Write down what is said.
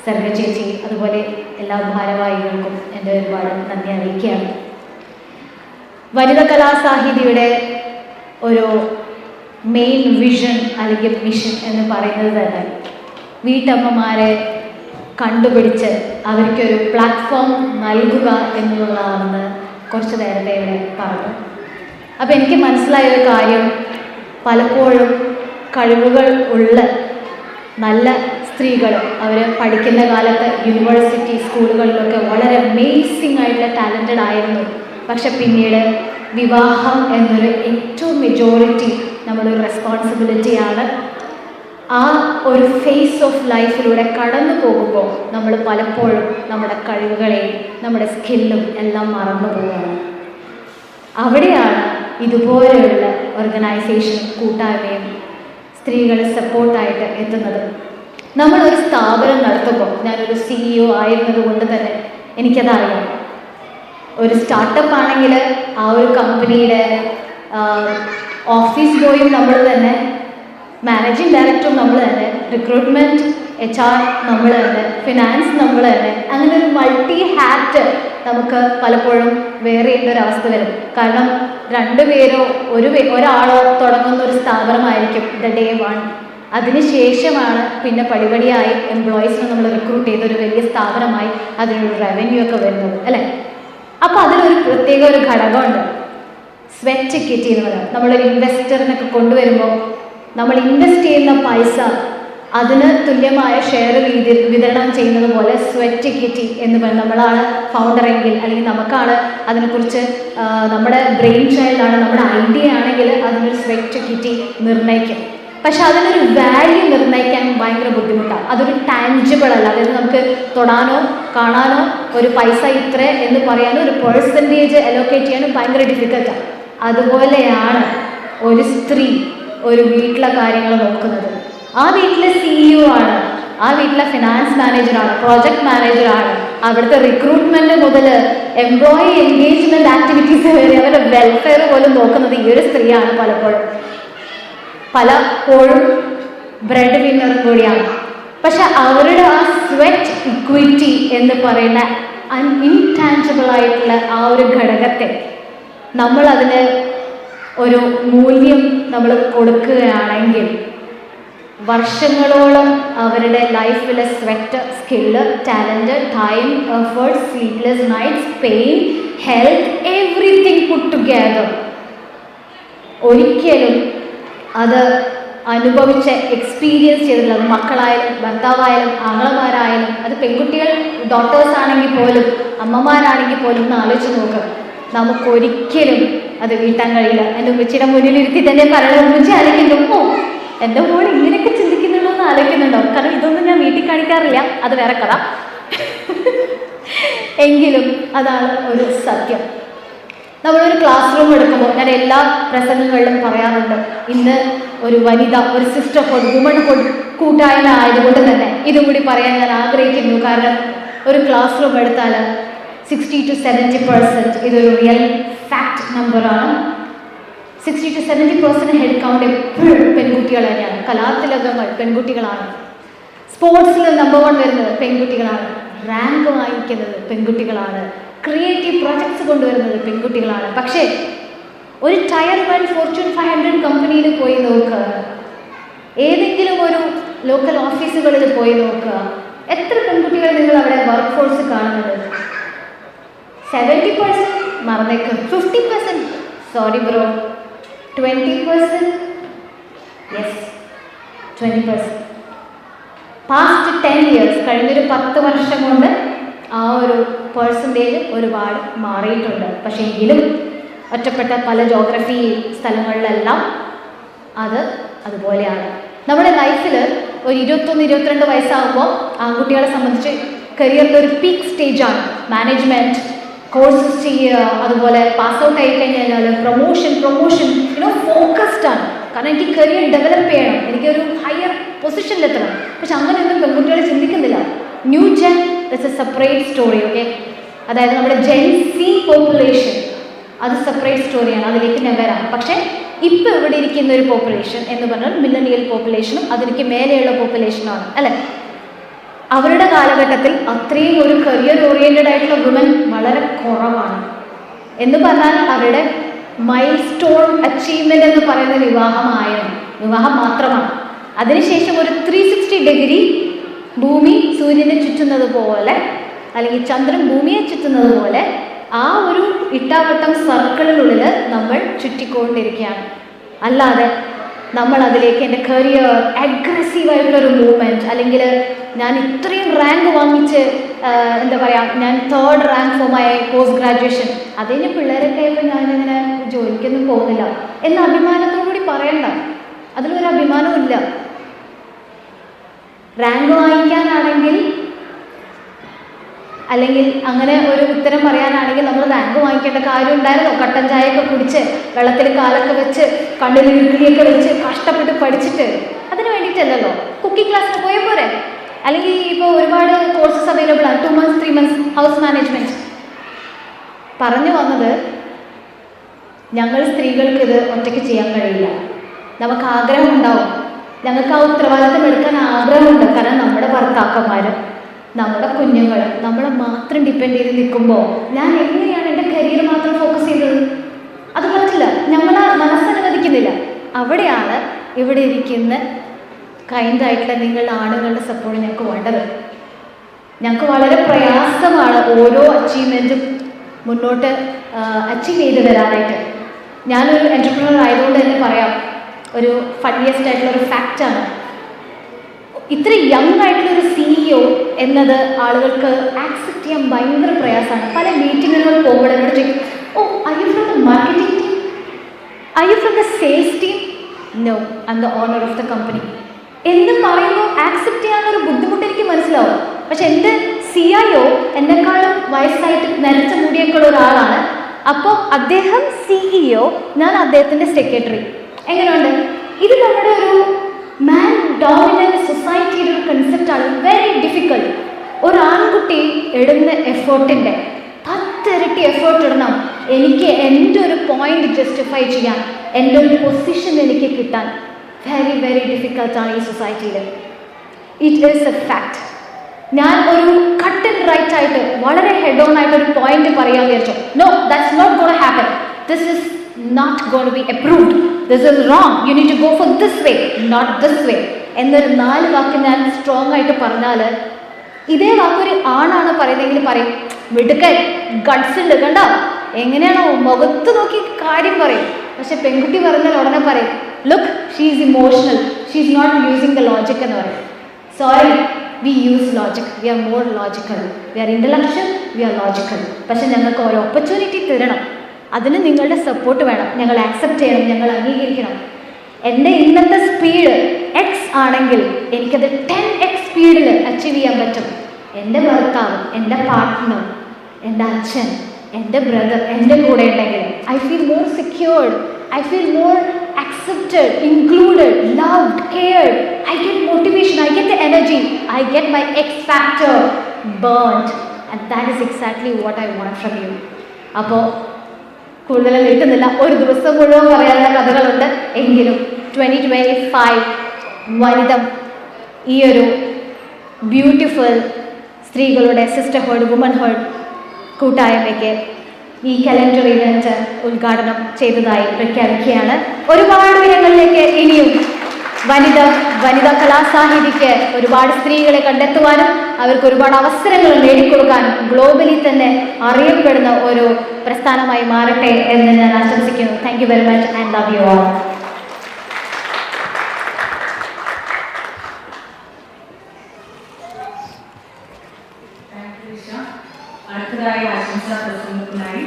സർഗ ചേച്ചി അതുപോലെ എല്ലാ ഭാരവാഹികൾക്കും എൻ്റെ ഒരുപാട് നന്ദി അറിയിക്കുകയാണ്. വനിതാ കലാസാഹിതിയുടെ ഒരു മെയിൻ വിഷൻ അല്ലെങ്കിൽ മിഷൻ എന്ന് പറയുന്നത് തന്നെ വീട്ടമ്മമാരെ കണ്ടുപിടിച്ച് അവർക്കൊരു പ്ലാറ്റ്ഫോം നൽകുക എന്നുള്ളതാണെന്ന് കുറച്ച് നേരത്തെ ഇവിടെ പറഞ്ഞു. അപ്പോൾ എനിക്ക് മനസ്സിലായ ഒരു കാര്യം, പലപ്പോഴും കഴിവുകൾ ഉള്ള നല്ല സ്ത്രീകൾ അവർ പഠിക്കുന്ന കാലത്ത് യൂണിവേഴ്സിറ്റി സ്കൂളുകളിലൊക്കെ വളരെ അമേസിംഗ് ആയിട്ടുള്ള ടാലൻറ്റഡ് ആയിരുന്നു. പക്ഷെ പിന്നീട് വിവാഹം എന്നൊരു ഏറ്റവും മെജോറിറ്റി നമ്മുടെ ഒരു റെസ്പോൺസിബിലിറ്റിയാണ്. ആ ഒരു ഫേസ് ഓഫ് ലൈഫിലൂടെ കടന്നു പോകുമ്പോൾ നമ്മൾ പലപ്പോഴും നമ്മുടെ കഴിവുകളെയും നമ്മുടെ സ്കില്ലും എല്ലാം മറന്നു പോവുകയാണ്. അവിടെയാണ് ഇതുപോലെയുള്ള ഓർഗനൈസേഷനും കൂട്ടായ്മയും സ്ത്രീകളെ സപ്പോർട്ടായിട്ട് എത്തുന്നത്. നമ്മളൊരു സ്ഥാപനം നടത്തുമ്പോൾ, ഞാനൊരു CEO ആയിരുന്നത് കൊണ്ട് തന്നെ എനിക്കതറിയാം. ഒരു സ്റ്റാർട്ടപ്പ് ആണെങ്കിൽ ആ ഒരു കമ്പനിയുടെ ഓഫീസ് ബോയും നമ്മൾ തന്നെ, മാനേജിങ് ഡയറക്ടറും നമ്മൾ തന്നെ, റിക്രൂട്ട്മെൻറ്റ് HR നമ്മൾ തന്നെ, ഫിനാൻസ് നമ്മൾ തന്നെ, അങ്ങനെ ഒരു മൾട്ടി ഹാറ്റ് നമുക്ക് പലപ്പോഴും വേറെ ചെയ്യേണ്ടൊരവസ്ഥ വരും. കാരണം രണ്ടുപേരോ ഒരാളോ തുടങ്ങുന്ന ഒരു സ്ഥാപനമായിരിക്കും ഡേ 1. അതിനുശേഷമാണ് പിന്നെ പടിപടിയായി എംപ്ലോയീസിനെ നമ്മൾ റിക്രൂട്ട് ചെയ്ത് ഒരു വലിയ സ്ഥാപനമായി അതിനൊരു റവന്യൂ ഒക്കെ വരുന്നത് അല്ലേ. അപ്പോൾ അതിലൊരു പ്രത്യേക ഒരു ഘടകമുണ്ട്, സ്വെറ്റ് ഇക്വിറ്റി എന്ന് പറയുന്നത്. നമ്മളൊരു ഇൻവെസ്റ്ററിനൊക്കെ കൊണ്ടുവരുമ്പോൾ നമ്മൾ ഇൻവെസ്റ്റ് ചെയ്യുന്ന പൈസ അതിന് തുല്യമായ ഷെയർ വിതരണം ചെയ്യുന്നത് പോലെ സ്വെറ്റ് ഇക്വിറ്റി എന്ന് പറയുന്നത്, നമ്മളാണ് ഫൗണ്ടറെങ്കിൽ അല്ലെങ്കിൽ നമുക്കാണ് അതിനെക്കുറിച്ച് നമ്മുടെ ബ്രെയിൻ ചൈൽഡാണ്, നമ്മുടെ ഐഡിയ ആണെങ്കിൽ അതിനൊരു സ്വെറ്റ് ഇക്വിറ്റി നിർണ്ണയിക്കും. പക്ഷെ അതിനൊരു വാല്യൂ നിർണ്ണയിക്കാൻ ഭയങ്കര ബുദ്ധിമുട്ടാണ്. അതൊരു ടാഞ്ചിബിൾ അല്ല, അതായത് നമുക്ക് തൊടാനോ കാണാനോ ഒരു പൈസ ഇത്ര എന്ന് പറയാനോ ഒരു പെർസെൻറ്റേജ് അലോക്കേറ്റ് ചെയ്യാനോ ഭയങ്കര ഡിഫിക്കൽട്ടാണ്. അതുപോലെയാണ് ഒരു സ്ത്രീ ഒരു വീട്ടിലെ കാര്യങ്ങൾ നോക്കുന്നത്. ആ വീട്ടിലെ CEO ആണ്, ആ വീട്ടിലെ ഫിനാൻസ് മാനേജറാണ്, പ്രോജക്റ്റ് മാനേജറാണ്, അവിടുത്തെ റിക്രൂട്ട്മെൻറ്റ് മുതൽ എംപ്ലോയി എൻഗേജ്മെൻറ്റ് ആക്ടിവിറ്റീസ് വരെ അവരുടെ വെൽഫെയർ പോലും നോക്കുന്നത് ഈ ഒരു സ്ത്രീയാണ്. പലപ്പോഴും ബ്രെഡ് വിന്നർ കൂടിയാണ്. പക്ഷെ അവരുടെ ആ സ്വെറ്റ് ഇക്വിറ്റി എന്ന് പറയുന്ന ഇൻടാഞ്ചിബിൾ ആയിട്ടുള്ള ആ ഒരു ഘടകത്തെ നമ്മളതിന് ഒരു മൂല്യം നമ്മൾ കൊടുക്കുകയാണെങ്കിൽ വർഷങ്ങളോളം അവരുടെ ലൈഫിലെ sweat, skill, talent, time, effort, sleepless nights, pain, health, everything put together ഒരിക്കലും അത് അനുഭവിച്ച് എക്സ്പീരിയൻസ് ചെയ്തിട്ടുള്ളത് മക്കളായാലും ഭർത്താവായാലും ആങ്ങളമാരായാലും, അത് പെൺകുട്ടികൾ ഡോക്ടേഴ്സ് ആണെങ്കിൽ പോലും അമ്മമാരാണെങ്കിൽ പോലും ഒന്ന് ആലോചിച്ച് നോക്ക്. നമുക്കൊരിക്കലും അത് വീട്ടാൻ കഴിയില്ല. എൻ്റെ ഉമ്മച്ചിയുടെ മുന്നിലിരുത്തി തന്നെ പറയണം, ഉമ്മച്ചി ആലോചിക്കുന്നുണ്ടോ, എൻ്റെ മോൾ ഇങ്ങനെയൊക്കെ ചിന്തിക്കുന്നുണ്ടോ എന്ന് ആലോചിക്കുന്നുണ്ടോ? കാരണം ഇതൊന്നും ഞാൻ വീട്ടിൽ കാണിക്കാറില്ല, അത് വേറെ കഥ. എങ്കിലും അതാണ് ഒരു സത്യം. നമ്മളൊരു ക്ലാസ് റൂം എടുക്കുമ്പോൾ ഞാൻ എല്ലാ പ്രസംഗങ്ങളിലും പറയാറുണ്ട്, ഇന്ന് ഒരു വനിത, ഒരു സിസ്റ്റർഹുഡ്, വുമൺഹുഡ് കൂട്ടായ്മ ആയതുകൊണ്ട് തന്നെ ഇതും കൂടി പറയാൻ ഞാൻ ആഗ്രഹിക്കുന്നു. കാരണം ഒരു ക്ലാസ് റൂം എടുത്താൽ 60 to 70% ഇതൊരു റിയൽ ഫാക്ട് നമ്പറാണ്. 60 to 70% ഹെഡ് കൗണ്ട് എപ്പോഴും പെൺകുട്ടികൾ തന്നെയാണ്. കലാതിലകങ്ങൾ പെൺകുട്ടികളാണ്. സ്പോർട്സിൽ നമ്പർ 1 വരുന്നത് പെൺകുട്ടികളാണ്. റാങ്ക് വാങ്ങിക്കുന്നത് പെൺകുട്ടികളാണ്. ക്രിയേറ്റീവ് പ്രൊജക്ട്സ് കൊണ്ടുവരുന്നത് പെൺകുട്ടികളാണ്. പക്ഷേ ഒരു ടയർ 1 ഫോർച്യൂൺ 500 കമ്പനിയിൽ പോയി നോക്കുക, ഏതെങ്കിലും ഒരു ലോക്കൽ ഓഫീസുകളിൽ പോയി നോക്കുക, എത്ര പെൺകുട്ടികൾ നിങ്ങൾ അവിടെ വർക്ക് ഫോഴ്സ് കാണുന്നത്? 70% മറന്നേക്കും. 50% sorry bro, 20%, yes 20%. Past 10 years, കഴിഞ്ഞൊരു 10 വർഷം കൊണ്ട് ആ ഒരു പെർസെൻറ്റേജ് ഒരുപാട് മാറിയിട്ടുണ്ട്. പക്ഷേ എങ്കിലും ഒറ്റപ്പെട്ട പല ജോഗ്രഫി സ്ഥലങ്ങളിലെല്ലാം അത് അതുപോലെയാണ്. നമ്മുടെ ലൈഫിൽ ഒരു 21-22 വയസ്സാകുമ്പോൾ ആൺകുട്ടികളെ സംബന്ധിച്ച് കരിയറിൻ്റെ ഒരു പീക്ക് സ്റ്റേജാണ്. മാനേജ്മെൻറ്റ് കോഴ്സസ് ചെയ്യുക, അതുപോലെ പാസ് ഔട്ട് ആയി കഴിഞ്ഞാൽ പ്രൊമോഷൻ ഫോക്കസ്ഡ് ആണ്. കാരണം എനിക്ക് കരിയർ ഡെവലപ്പ് ചെയ്യണം, എനിക്കൊരു ഹയർ പൊസിഷനിലെത്തണം. പക്ഷെ അങ്ങനെയൊന്നും പെൺകുട്ടികൾ ചിന്തിക്കുന്നില്ല. New gen it's a separate story. Okay, അതായത് നമ്മുടെ ജെൻ സി പോപ്പുലേഷൻ അത് സെപ്പറേറ്റ് സ്റ്റോറിയാണ്, അതിലേക്ക് ഞാൻ വരാം. പക്ഷേ ഇപ്പോൾ ഇവിടെ ഇരിക്കുന്ന ഒരു പോപ്പുലേഷൻ എന്ന് പറഞ്ഞാൽ മില്ലനിയൽ പോപ്പുലേഷനും അതിലേക്ക് മേലെയുള്ള പോപ്പുലേഷനാണ് അല്ലേ. അവരുടെ കാലഘട്ടത്തിൽ അത്രയും ഒരു കരിയർ ഓറിയൻറ്റഡ് ആയിട്ടുള്ള വുമൻ വളരെ കുറവാണ്. എന്ന് പറഞ്ഞാൽ അവരുടെ മൈൽ സ്റ്റോൺ അച്ചീവ്മെന്റ് എന്ന് പറയുന്ന വിവാഹം മാത്രമാണ്. അതിനുശേഷം ഒരു 360 ഡിഗ്രി ഭൂമി സൂര്യനെ ചുറ്റുന്നത് പോലെ, അല്ലെങ്കിൽ ചന്ദ്രൻ ഭൂമിയെ ചുറ്റുന്നത് പോലെ, ആ ഒരു ഇട്ടാവട്ടം സർക്കിളിനുള്ളിൽ നമ്മൾ ചുറ്റിക്കൊണ്ടിരിക്കുകയാണ്. അല്ലാതെ നമ്മൾ അതിലേക്ക് എൻ്റെ കരിയർ അഗ്രസീവായിട്ടുള്ളൊരു മൂവ്മെൻറ്റ്, അല്ലെങ്കിൽ ഞാൻ ഇത്രയും റാങ്ക് വാങ്ങിച്ച് എന്താ പറയുക, ഞാൻ 3rd rank for my post graduation, അതിന് പിള്ളേരൊക്കെ ആയപ്പോൾ ഞാനിങ്ങനെ ജോലിക്കൊന്നും പോകുന്നില്ല എന്ന അഭിമാനത്തോടുകൂടി പറയണ്ട. അതിലൊരു അഭിമാനവും ഇല്ല. റാങ്ക് വാങ്ങിക്കാനാണെങ്കിൽ, അല്ലെങ്കിൽ അങ്ങനെ ഒരു ഉത്തരം പറയാനാണെങ്കിൽ നമ്മൾ റാങ്ക് വാങ്ങിക്കേണ്ട കാര്യം ഉണ്ടായിരുന്നോ? കട്ടൻ ചായയൊക്കെ കുടിച്ച് വെള്ളത്തിൽ കാലൊക്കെ വെച്ച് കണ്ണിൽ ഇടുക്കിയൊക്കെ വെച്ച് കഷ്ടപ്പെട്ട് പഠിച്ചിട്ട് അതിന് വേണ്ടിയിട്ടല്ലല്ലോ. കുക്കിംഗ് ക്ലാസ്സിന് പോയ പോരെ? അല്ലെങ്കിൽ ഇപ്പോൾ ഒരുപാട് കോഴ്സസ് അവൈലബിൾ ആണ്, 2 months 3 months ഹൗസ് മാനേജ്മെൻറ്റ്. പറഞ്ഞു വന്നത്, ഞങ്ങൾ സ്ത്രീകൾക്ക് ഇത് ഒറ്റയ്ക്ക് ചെയ്യാൻ കഴിയില്ല. നമുക്ക് ആഗ്രഹം ഉണ്ടാവും, ഞങ്ങൾക്ക് ആ ഉത്തരവാദിത്തം എടുക്കാൻ ആഗ്രഹമുണ്ട്. കാരണം നമ്മുടെ ഭർത്താക്കന്മാർ, നമ്മുടെ കുഞ്ഞുങ്ങൾ നമ്മളെ മാത്രം ഡിപ്പെൻഡ് ചെയ്ത് നിൽക്കുമ്പോൾ ഞാൻ എങ്ങനെയാണ് എൻ്റെ കരിയർ മാത്രം ഫോക്കസ് ചെയ്തത്? അത് പറ്റില്ല, ഞങ്ങൾ മനസ്സനുവദിക്കുന്നില്ല. അവിടെയാണ് ഇവിടെ ഇരിക്കുന്ന കൈൻഡായിട്ടുള്ള നിങ്ങളുടെ ആണുങ്ങളുടെ സപ്പോർട്ട് ഞങ്ങൾക്ക് വേണ്ടത്. ഞങ്ങൾക്ക് വളരെ പ്രയാസമാണ് ഓരോ അച്ചീവ്മെൻറ്റും മുന്നോട്ട് അച്ചീവ് ചെയ്ത് വരാനായിട്ട്. ഞാനൊരു എൻ്റർപ്രണർ ആയതുകൊണ്ട് തന്നെ പറയാം, ഒരു ഫണ്ണിയസ്റ്റ് ആയിട്ടുള്ള ഒരു ഫാക്റ്റാണ്, ഇത്ര യങ് ആയിട്ടുള്ളൊരു CEO എന്നത് ആളുകൾക്ക് ആക്സെപ്റ്റ് ചെയ്യാൻ ഭയങ്കര പ്രയാസമാണ്. പല മീറ്റിങ്ങുകൾ പോകുമ്പോൾ എന്നോട് ചോദിക്കും, oh I you from the marketing team, I you from the sales team? No, I am the owner of the company എന്ന് പറയുമ്പോൾ ആക്സെപ്റ്റ് ചെയ്യാനൊരു ബുദ്ധിമുട്ട് എനിക്ക് മനസ്സിലാവും. പക്ഷെ എൻ്റെ CIO എന്നെക്കാളും വയസ്സായിട്ട് നരച്ച മുടിയൊക്കെയുള്ള ഒരാളാണ്. അപ്പോൾ അദ്ദേഹം CEO, ഞാൻ അദ്ദേഹത്തിൻ്റെ സെക്രട്ടറി. എങ്ങനെയുണ്ട്? ഇത് നമ്മുടെ ഒരു മാൻ ഡോമിനൻറ്റ് സൊസൈറ്റിയുടെ ഒരു കൺസെപ്റ്റാണ്. Very difficult. ഒരു ആൺകുട്ടി ഇടുന്ന എഫേർട്ടിൻ്റെ 10 ഇരട്ടി എഫേർട്ട് ഇടണം എനിക്ക് എൻ്റെ ഒരു പോയിന്റ് ജസ്റ്റിഫൈ ചെയ്യാൻ, എൻ്റെ ഒരു പൊസിഷൻ എനിക്ക് കിട്ടാൻ. വെരി വെരി ഡിഫിക്കൽട്ടാണ് ഈ സൊസൈറ്റിയിൽ. It is A fact. ഞാൻ ഒരു കട്ട് ആൻഡ് റൈറ്റ് ആയിട്ട് വളരെ ഹെഡ് ഓൺ ആയിട്ട് ഒരു പോയിന്റ് പറയാൻ വിചാരിച്ചു. No, that's not gonna happen. This is not going to be approved. This is wrong. You need to go for this way, not this way. എന്നൊരു 4 വാക്ക് ഞാൻ strong ആയിട്ട് പറഞ്ഞാൽ, ഇതേ വാക്കൊരു ആണാണ് പറയുന്നതെങ്കിൽ പറയും, മിടുക്കൻ, ഗട്ട്സ് ഉണ്ട്, കണ്ടോ എങ്ങനെയാണോ മുഖത്ത് നോക്കി കാര്യം പറയും. പക്ഷെ പെൺകുട്ടി പറഞ്ഞാൽ ഉടനെ പറയും, look she is emotional, she is not using the logic എന്ന് പറയും. Sorry, we use logic, we are more logical, we are intellectual, we are logical. പക്ഷെ ഞങ്ങൾക്ക് ഒരു ഓപ്പർച്യൂണിറ്റി തരണം, അതിന് നിങ്ങളുടെ സപ്പോർട്ട് വേണം. ഞങ്ങൾ ആക്സെപ്റ്റ് ചെയ്യണം, ഞങ്ങൾ അംഗീകരിക്കണം. എൻ്റെ ഇന്നത്തെ സ്പീഡ് X ആണെങ്കിൽ എനിക്കത് 10x സ്പീഡിൽ അച്ചീവ് ചെയ്യാൻ പറ്റും. എൻ്റെ ഭർത്താവ്, എൻ്റെ പാർട്ട്ണർ, എൻ്റെ അച്ഛൻ, എൻ്റെ ബ്രദർ എൻ്റെ കൂടെ ഉണ്ടെങ്കിൽ I feel more secured, I feel more accepted, included, loved, cared. I get motivation, I get the energy, I get my X factor burned, and that is exactly what I want from you. അപ്പോൾ കൂടുതൽ കിട്ടുന്നില്ല, ഒരു ദിവസം മുഴുവൻ പറയാനുള്ള കഥകളുണ്ട്. എങ്കിലും 2025 വനിത ഈ ഒരു ബ്യൂട്ടിഫുൾ സ്ത്രീകളുടെ സിസ്റ്റർഹുഡ്, വുമൻഹുഡ് കൂട്ടായ്മയ്ക്ക് ഈ കലണ്ടർ ഇവന്റ് ഉദ്ഘാടനം ചെയ്തതായി പ്രഖ്യാപിക്കുകയാണ്. ഒരുപാട് ഉയരങ്ങളിലേക്ക് ഇനിയും വനിതാ കലാസാഹിതിക്ക് ഒരുപാട് സ്ത്രീകളെ കണ്ടെത്തുവാനും അവർക്ക് ഒരുപാട് അവസരങ്ങൾ നേടിക്കൊടുക്കാനും ഗ്ലോബലി തന്നെ അറിയപ്പെടുന്ന ഒരു പ്രസ്ഥാനമായി മാറട്ടെ എന്ന് ഞാൻ ആശംസിക്കുന്നു. Thank you very much and love you all. അടുത്തതായി ആശംസാ പ്രസംഗത്തിനായി